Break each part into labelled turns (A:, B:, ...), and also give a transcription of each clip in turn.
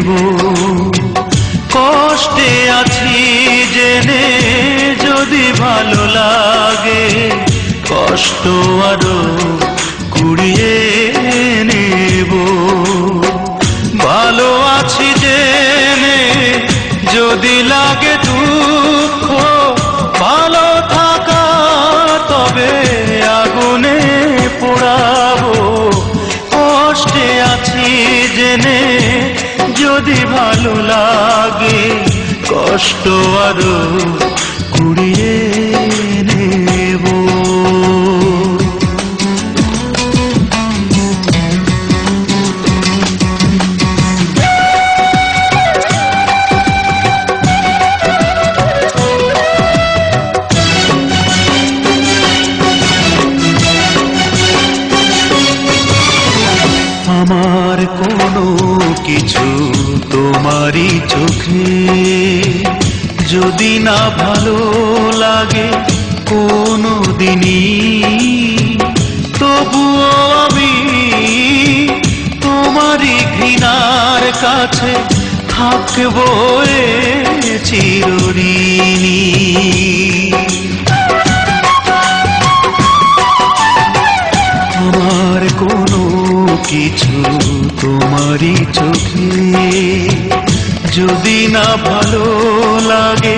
A: নেব। কষ্টে আছি জেনে যদি ভালো লাগে, কষ্ট আরো কুড়িয়ে নেব। ভালো আছি জেনে যদি লাগে দুঃখ, ভালো থাকা তবে আগুনে পোড়াবো। কষ্টে আছি জেনে যদি ভালো লাগে, কষ্ট আরো কুড়িয়ে নেব। আমার কোনো কিছু তোমারই চোখে যদি না ভালো লাগে কোনো দিনই, তবুও আমি তোমারই ঘৃণার কাছে থাকবো চিরঋণী। আমার কোনো কিছু তোমারই চোখে যদি না ভালো লাগে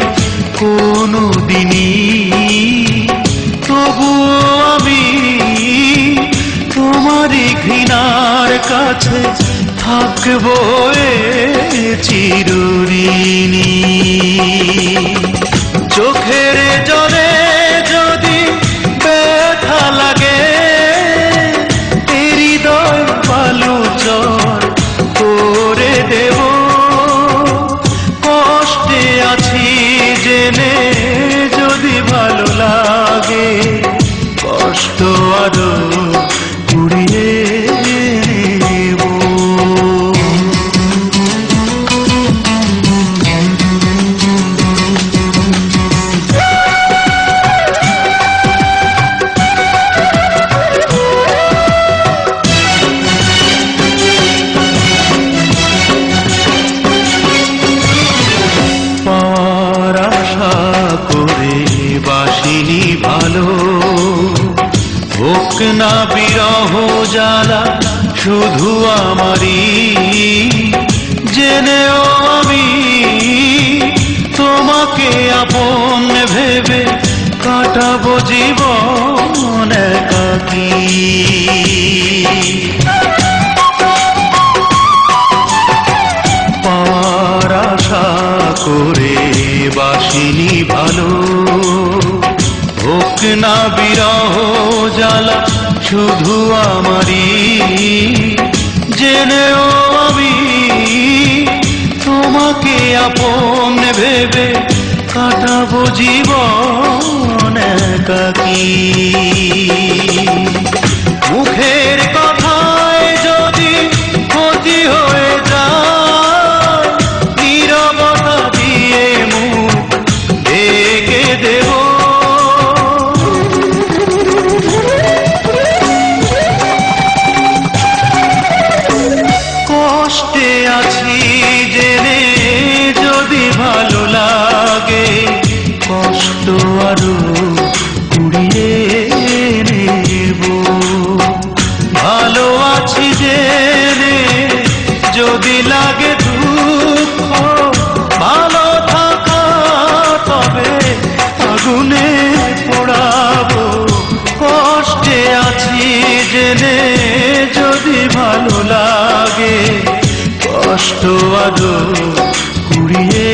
A: কোনো দিনই, তবুও আমি তোমারই ঘৃণার কাছে থাকবো চিরঋণী। চোখের জলে যদি ব্যথা লাগে, হৃদয় বালুচর করে দেব। কষ্টে আছি জেনে যদি ভালো লাগে, কষ্ট আরো কুড়িয়ে নেব। পাওয়ার আশা করে বাসিনি ভালো, হোক না বিরহ জ্বালা শুধু আমারই। জেনেও আমি তোমাকে আপন ভেবে কাটাবো জীবন একাকী। পাওয়ার আশা করে বাসিনি ভালো, হোক না বিরহ জ্বালা শুধু আমারই। জেনেও আমি তোমাকে আপন ভেবে কাটাবো জীবন একাকী। মুখের কথায় যদি ক্ষতি হয়ে যায়, নীরবতা দিয়ে মুখ ঢেকে দেব। কষ্টে আছি জেনে যদি ভালো লাগে, কষ্ট আরো কুড়িয়ে নেব। ভালো আছি জেনে যদি লাগে দুঃখ, ভালো থাকা তবে আগুনে পোড়াবো। কষ্টে আছি জেনে যদি ভালো লাগে, কষ্ট আরো কুড়িয়ে